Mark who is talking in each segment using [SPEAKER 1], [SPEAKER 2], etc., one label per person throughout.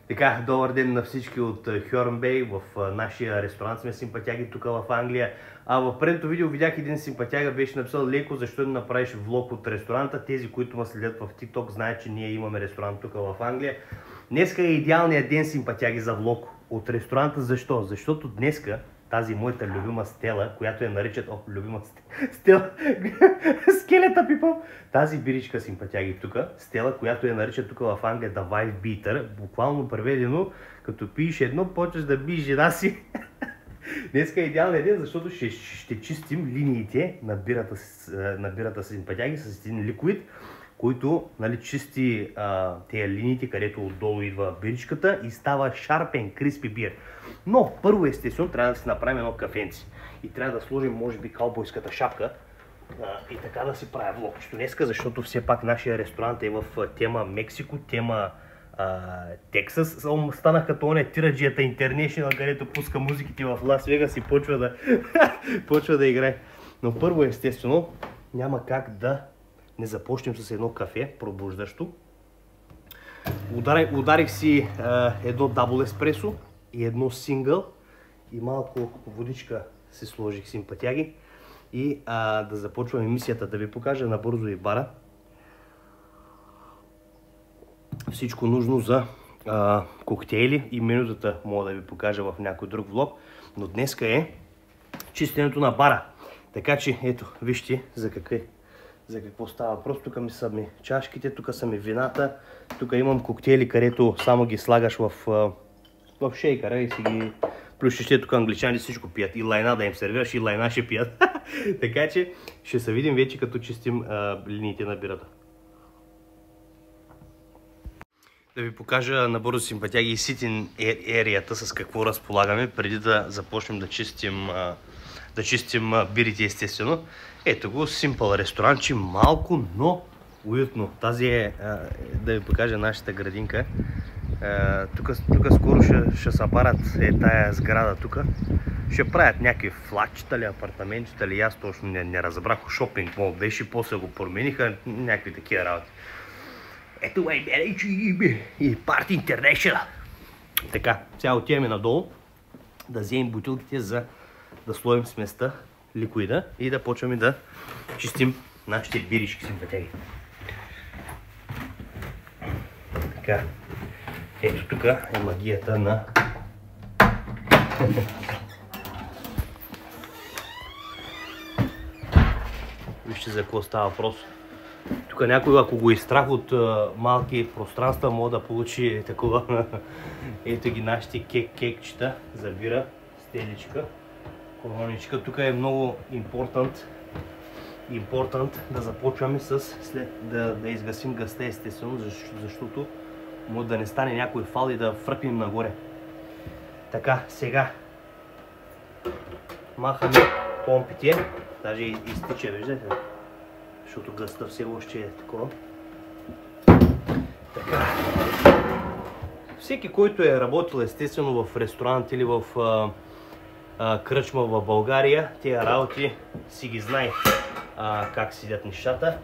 [SPEAKER 1] Така, добър ден на всички от Хьорнбей. В нашия ресторант сме симпатяги тук в Англия. А в предното видео видях един симпатяга, беше написал: Леко, защо не направиш влог от ресторанта? Тези, които ме следят в TikTok, знаят, че ние имаме ресторант тук в Англия. Днеска е идеалният ден, симпатяги, за влог от ресторанта. Защо? Защото днеска тази моята любима Стела, която я наричат... О, любима Стела! Скелета пипъл! Тази биричка, симпатяги, тук, Стела, която я наричат тук в Англия The Wife Beater, буквално преведено, като пиеш едно, почваш да биеш жена си. Днеска е идеалният ден, защото ще чистим линиите на бирата симпатяги с един ликвид, който, нали, чисти тези линиите, където отдолу идва биричката и става шарпен, криспи бир. Но първо, естествено, трябва да си направим едно кафенци и трябва да сложим, може би, каубойската шапка и така да си правя влогчето днеска, защото все пак нашия ресторант е в тема Мексико, тема Тексас. Станах като оня тираджията International, където пуска музиките в Лас Вегас и почва да играе. Но първо, естествено, няма как да не започнем с едно кафе, пробуждащо. Ударих си едно дабл еспресо и едно сингъл и малко водичка си сложих, симпатяги. И да започваме мисията, да ви покажа набързо и бара. Всичко нужно за коктейли и менютата мога да ви покажа в някой друг влог. Но днеска е чистенето на бара. Така че ето, вижте за какво става. Просто тук са ми чашките, тук са ми вината. Тук имам коктейли, където само ги слагаш в шейкъра и си ги плющиш. Тук англичани всичко пият. И лайна да им сервираш, и лайна ще пият. Така че ще се видим вече, като чистим линиите на бирата. Да ви покажа набързо, симпатяги, и ситин ерията с какво разполагаме, преди да започнем да чистим бирите, естествено. Ето го, Simple ресторанче, малко, но уютно. Тази е, да ви покажа нашата градинка. Тук скоро ще събарат тая сграда тук. Ще правят някакви флатчета ли, апартаментчета ли, аз точно не разбрах. Шопинг мол беше, после го промениха, някакви такива работи. Ето е и Party International. Така, сега отиваме надолу да вземем бутилките, за да слоим сместа, ликвида, и да почваме да чистим нашите бирички, симпатяги. Така, ето тук е магията на... Вижте за какво става въпрос. Тук някой, ако го изстрах от малки пространства, може да получи такова. Ето ги нашите кекчета за бира, стеличка, короничка. Тук е много important да започваме да изгасим гъста, естествено, защото може да не стане някой фал и да фръкнем нагоре. Така, сега махаме помпите, даже изтича, виждате? Защото гъста все още е такова. Така. Всеки, който е работил, естествено, в ресторант или в кръчма в България, тези работи си ги знае как седят нещата.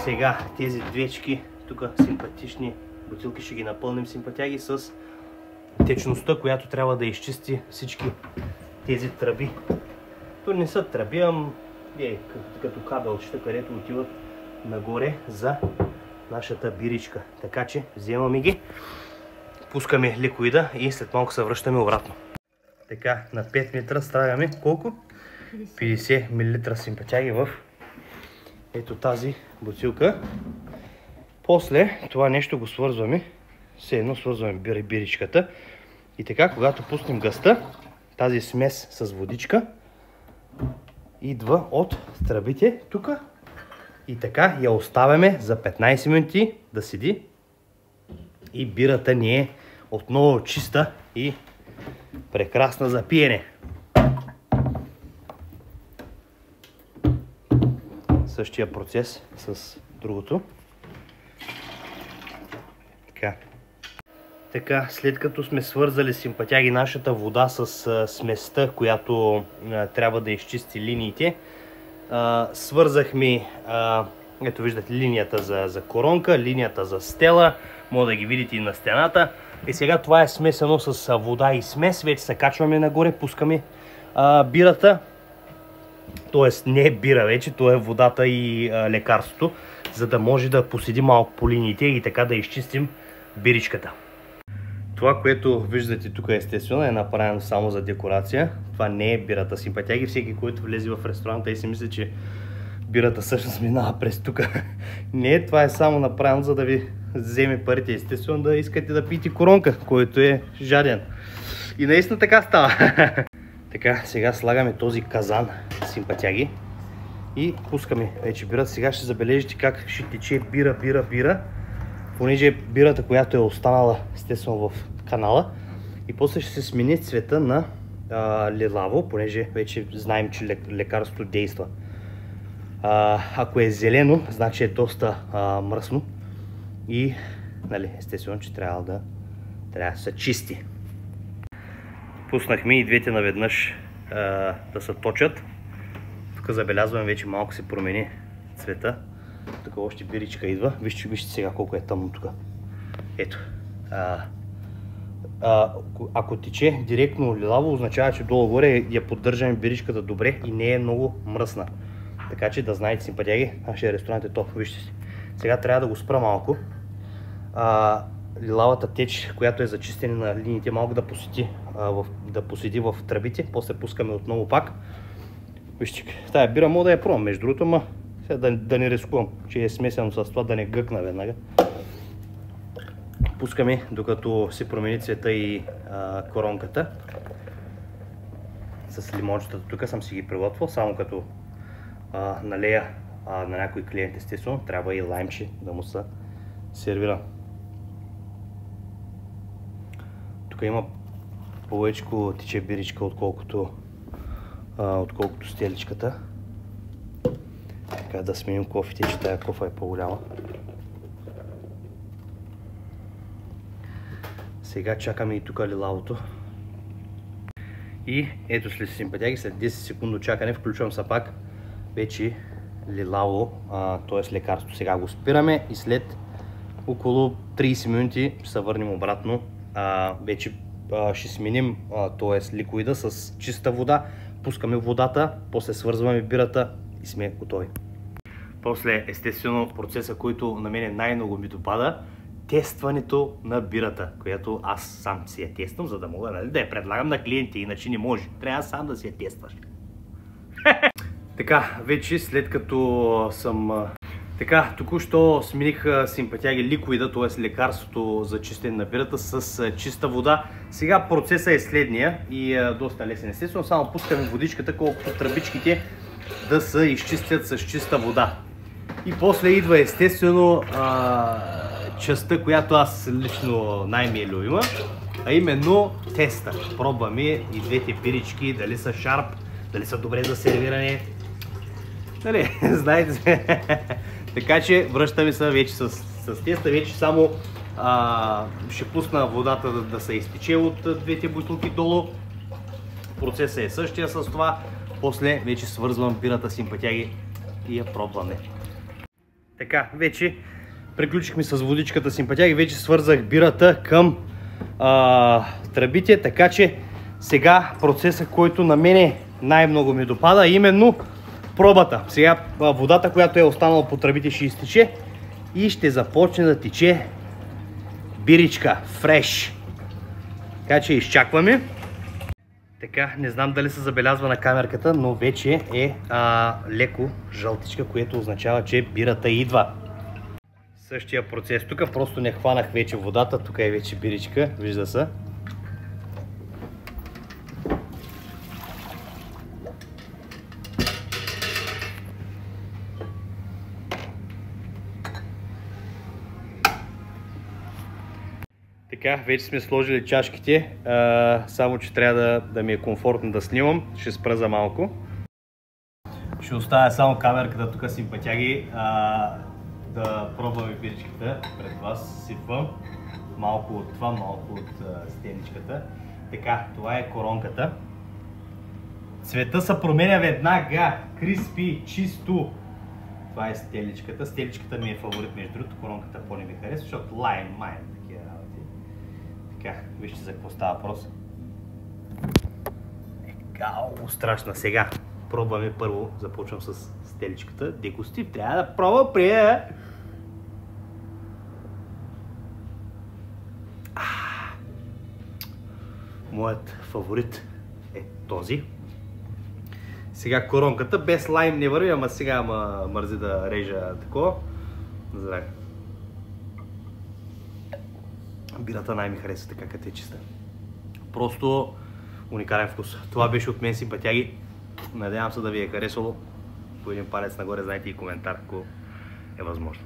[SPEAKER 1] Сега тези двечки, тук симпатични бутилки, ще ги напълним, симпатяги, с течността, която трябва да изчисти всички тези тръби. То не са тръби, като кабелчета, където отиват нагоре за нашата биричка. Така че вземаме ги, пускаме ликвида и след малко се връщаме обратно. Така, на 5 метра слагаме колко? 50 мл симпатяги в ето тази бутилка. После това нещо го свързваме, все едно свързваме биричката, и така, когато пуснем гъста, тази смес с водичка идва от тръбите тук и така я оставяме за 15 минути да седи и бирата ни е отново чиста и прекрасна за пиене. Същия процес с другото. Така, след като сме свързали, симпатяги, нашата вода с сместа, която трябва да изчисти линиите, свързахме, ето виждате, линията за коронка, линията за Стела, Може да ги видите и на стената. И сега това е смесено с вода и смес. Вече се качваме нагоре, пускаме бирата. Тоест не е бира вече, то е водата и лекарството, за да може да поседи малко по линиите и така да изчистим биричката. Това, което виждате тук естествено е направено само за декорация. Това не е бирата Симпатяги. Всеки, който влезе в ресторанта и си мисли, че бирата всъщност минава през тук. Не, това е само направено, за да ви вземе парите. Естествено да искате да пиете коронка, който е жаден. И наистина така става. Така, сега слагаме този казан Симпатяги и пускаме вече бирата. Сега ще забележите как ще тече бира, понеже бирата, която е останала естествено в канала, и после ще се смени цвета на лилаво, понеже вече знаем, че лекарството действа. Ако е зелено, значи е доста мръсно и нали, естествено, че трябва да се чисти. Пуснахме и двете наведнъж да се точат. Тук забелязваме, вече малко се промени цвета. Тук още биричка идва. Вижте сега колко е тъмно тук. Ето. Ако тече директно лилаво, означава, че долу-горе я поддържаме биричката добре и не е много мръсна. Така че да знаете, Симпатяги, нашия ресторант е топ. Вижте си. Сега трябва да го спра малко. Лилавата теч, която е за чистене на линиите, малко да поседи в тръбите. После пускаме отново пак. Вижте, тая бира мога да я пробвам, между другото, ама да не рискувам, че е смесено с това, да не гъкна веднага. Пускаме, докато се промени цвета и коронката. С лимончетата тук съм си ги приготвил, само като налея на някой клиент, естествено, трябва и лаймче да му се сервира. Тук има повечко тече биричка, отколкото стеличката. Така да сменим кофите, че тая кофа е по-голяма. Сега чакаме и тук лилавото. И ето след Симпатяги, след 10 секундно чакане, включвам се пак вече лилаво, т.е. лекарство. Сега го спираме и след около 30 минути ще се върнем обратно. Вече ще сменим т.е. ликвида с чиста вода, пускаме водата, после свързваме бирата и сме готови. После естествено процеса, който на мен най-много ми допада, тестването на бирата, която аз сам си я тествам, за да мога да я предлагам на клиенти, иначе не може. Трябва сам да си я тестваш. Така, вече след като съм... Така, току-що смених Симпатяги ликвида, т.е. лекарството за чистене на бирата с чиста вода. Сега процесът е следния и доста лесен. Естествено, само пускаме водичката, колкото тръбичките да се изчистят с чиста вода. И после идва естествено частта, която аз лично най-ми е любима, а именно теста. Пробваме и двете бирички, дали са шарп, дали са добре за сервиране. Нали, знаете. Така че връщаме се вече с теста, вече само ще пусна водата да се изтече от двете бутилки долу. Процесът е същия с това. После вече свързвам бирата Симпатяги и я пробваме. Така, вече приключихме с водичката Симпатяги, вече свързах бирата към тръбите, така че сега процесът, който на мене най-много ми допада, именно пробата. Сега водата, която е останала по тръбите, ще изтече и ще започне да тече биричка, фреш. Така че изчакваме. Така, не знам дали се забелязва на камерката, но вече е леко жълтичка, което означава, че бирата идва. Същия процес тук, просто не хванах вече водата, тук е вече биричка, вижда се. Така, вече сме сложили чашките, само че трябва да ми е комфортно да снимам. Ще спра за малко. Ще оставя само камерката тук Симпатяги, да пробваме биричката пред вас. Сипвам малко от това, малко от стеничката. Така, това е коронката. Цвета се променя веднага, криспи, чисто. Това е стеличката. Стеличката ми е фаворит, между другото, коронката по-не ми харесва, защото лайм, такива работи. Така, вижте за какво става въпрос. Страшна. Сега пробваме първо, започвам с стеличката. Дегустив, трябва да пробва прия. Моят фаворит е този. Сега коронката без лайм не върви, ама сега мързи да режа такова. Здраве. Бирата най-ми харесва така, като е чиста. Просто уникален вкус. Това беше от мен, симпатяги. Надявам се да ви е харесало. По един палец нагоре, знайте и коментар, ако е възможно.